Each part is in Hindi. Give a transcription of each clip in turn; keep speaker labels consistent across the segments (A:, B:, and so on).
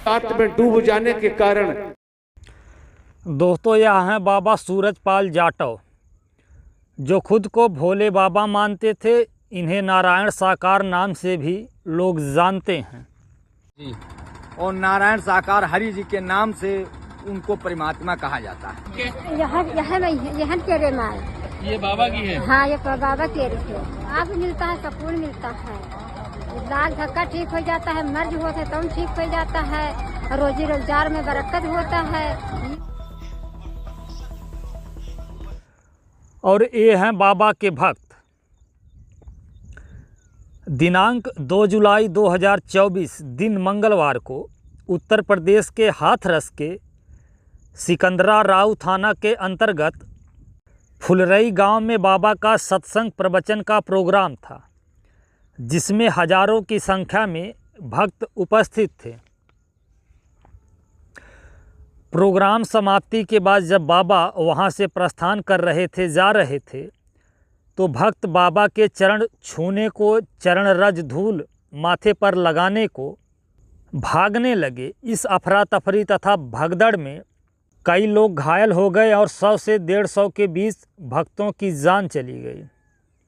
A: रात में डूब जाने के कारण।
B: दोस्तों, यह हैं बाबा सूरजपाल जाटव, जो खुद को भोले बाबा मानते थे। इन्हें नारायण साकार नाम से भी लोग जानते हैं
C: जी। और नारायण साकार हरि जी के नाम से उनको परमात्मा कहा जाता है।
D: यह तेरे माल
C: ये बाबा की है।
D: हाँ, ये बाबा के है। आप मिलता है, सुकून मिलता है, लाल धक्का ठीक हो जाता है, मर्ज होता है तो ठीक हो जाता है, रोजी रोजगार में बरकत होता है।
B: और ये हैं बाबा के भक्त। दिनांक 2 जुलाई 2024 दिन मंगलवार को उत्तर प्रदेश के हाथरस के सिकंदरा राव थाना के अंतर्गत फुलरई गांव में बाबा का सत्संग प्रवचन का प्रोग्राम था, जिसमें हजारों की संख्या में भक्त उपस्थित थे। प्रोग्राम समाप्ति के बाद जब बाबा वहां से प्रस्थान कर रहे थे, जा रहे थे, तो भक्त बाबा के चरण छूने को, चरण रज धूल माथे पर लगाने को भागने लगे। इस अफरा तफरी तथा भगदड़ में कई लोग घायल हो गए और 100 से 150 के बीच भक्तों की जान चली गई।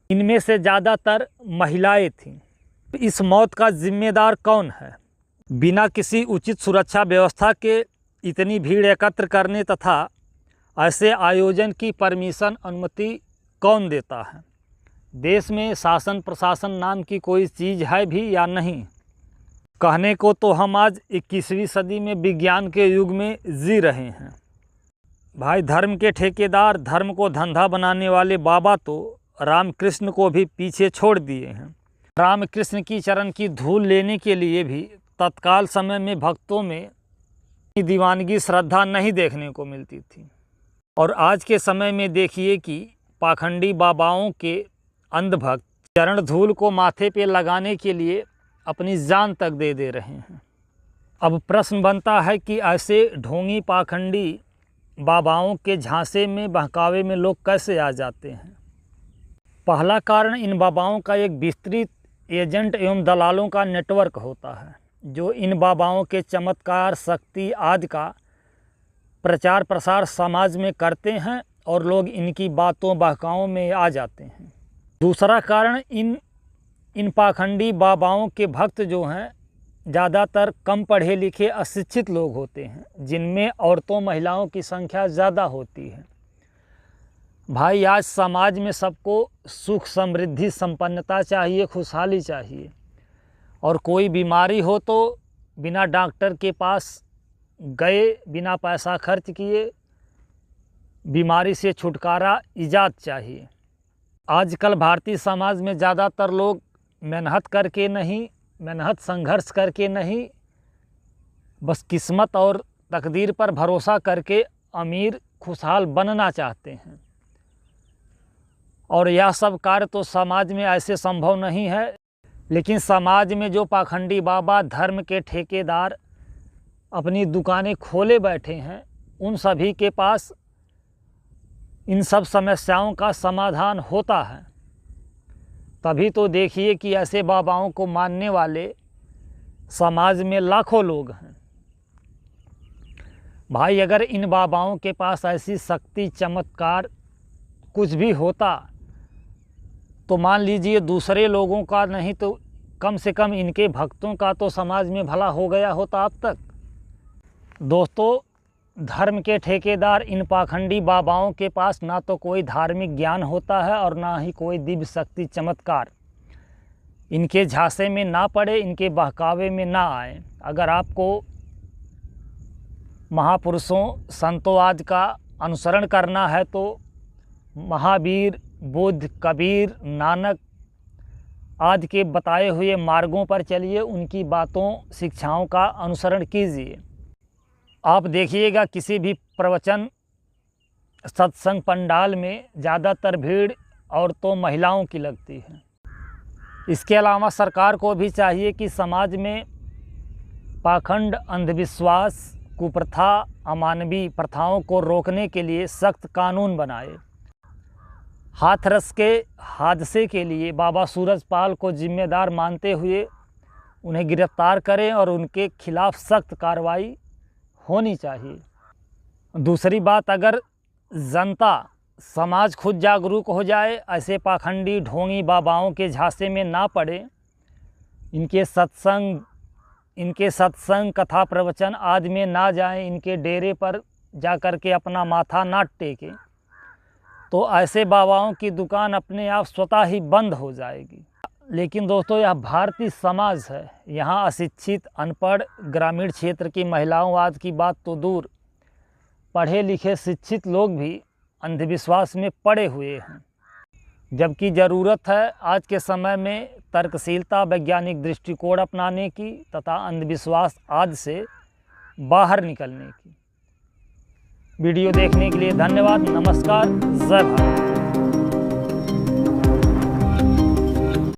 B: इनमें से ज़्यादातर महिलाएं थीं। इस मौत का जिम्मेदार कौन है? बिना किसी उचित सुरक्षा व्यवस्था के इतनी भीड़ एकत्र करने तथा ऐसे आयोजन की परमिशन, अनुमति कौन देता है? देश में शासन प्रशासन नाम की कोई चीज़ है भी या नहीं? कहने को तो हम आज 21वीं सदी में विज्ञान के युग में जी रहे हैं। भाई, धर्म के ठेकेदार, धर्म को धंधा बनाने वाले बाबा तो रामकृष्ण को भी पीछे छोड़ दिए हैं। रामकृष्ण की चरण की धूल लेने के लिए भी तत्काल समय में भक्तों में दीवानगी, श्रद्धा नहीं देखने को मिलती थी। और आज के समय में देखिए कि पाखंडी बाबाओं के अंधभक्त चरण धूल को माथे पे लगाने के लिए अपनी जान तक दे रहे हैं। अब प्रश्न बनता है कि ऐसे ढोंगी पाखंडी बाबाओं के झांसे में, बहकावे में लोग कैसे आ जाते हैं? पहला कारण, इन बाबाओं का एक विस्तृत एजेंट एवं दलालों का नेटवर्क होता है, जो इन बाबाओं के चमत्कार, शक्ति आदि का प्रचार प्रसार समाज में करते हैं और लोग इनकी बातों, बहकावों में आ जाते हैं। दूसरा कारण, इन पाखंडी बाबाओं के भक्त जो हैं ज़्यादातर कम पढ़े लिखे अशिक्षित लोग होते हैं, जिनमें औरतों, महिलाओं की संख्या ज़्यादा होती है। भाई, आज समाज में सबको सुख, समृद्धि, संपन्नता चाहिए, खुशहाली चाहिए। और कोई बीमारी हो तो बिना डॉक्टर के पास गए, बिना पैसा खर्च किए बीमारी से छुटकारा ईजाद चाहिए। आजकल भारतीय समाज में ज़्यादातर लोग मेहनत करके नहीं, मेहनत संघर्ष करके नहीं, बस किस्मत और तकदीर पर भरोसा करके अमीर, खुशहाल बनना चाहते हैं। और यह सब कार्य तो समाज में ऐसे संभव नहीं है। लेकिन समाज में जो पाखंडी बाबा, धर्म के ठेकेदार अपनी दुकानें खोले बैठे हैं, उन सभी के पास इन सब समस्याओं का समाधान होता है। तभी तो देखिए कि ऐसे बाबाओं को मानने वाले समाज में लाखों लोग हैं। भाई, अगर इन बाबाओं के पास ऐसी शक्ति, चमत्कार कुछ भी होता तो मान लीजिए दूसरे लोगों का नहीं तो कम से कम इनके भक्तों का तो समाज में भला हो गया होता अब तक। दोस्तों, धर्म के ठेकेदार इन पाखंडी बाबाओं के पास ना तो कोई धार्मिक ज्ञान होता है और ना ही कोई दिव्य शक्ति, चमत्कार। इनके झांसे में ना पड़े, इनके बहकावे में ना आए। अगर आपको महापुरुषों, संतों आदि का अनुसरण करना है तो महावीर, बुद्ध, कबीर, नानक आदि के बताए हुए मार्गों पर चलिए, उनकी बातों, शिक्षाओं का अनुसरण कीजिए। आप देखिएगा किसी भी प्रवचन, सत्संग पंडाल में ज़्यादातर भीड़ औरतों, महिलाओं की लगती है। इसके अलावा सरकार को भी चाहिए कि समाज में पाखंड, अंधविश्वास, कुप्रथा, अमानवीय प्रथाओं को रोकने के लिए सख्त कानून बनाए। हाथरस के हादसे के लिए बाबा सूरजपाल को जिम्मेदार मानते हुए उन्हें गिरफ्तार करें और उनके खिलाफ सख्त कार्रवाई होनी चाहिए। दूसरी बात, अगर जनता समाज खुद जागरूक हो जाए, ऐसे पाखंडी ढोंगी बाबाओं के झांसे में ना पड़े, इनके सत्संग कथा प्रवचन आदि में ना जाएं, इनके डेरे पर जा कर के अपना माथा ना टेकें, तो ऐसे बाबाओं की दुकान अपने आप स्वतः ही बंद हो जाएगी। लेकिन दोस्तों, यह भारतीय समाज है, यहाँ अशिक्षित, अनपढ़, ग्रामीण क्षेत्र की महिलाओं आदि की बात तो दूर, पढ़े लिखे शिक्षित लोग भी अंधविश्वास में पड़े हुए हैं। जबकि ज़रूरत है आज के समय में तर्कशीलता, वैज्ञानिक दृष्टिकोण अपनाने की तथा अंधविश्वास आदि से बाहर निकलने की। वीडियो देखने के लिए धन्यवाद। नमस्कार। जय भारत।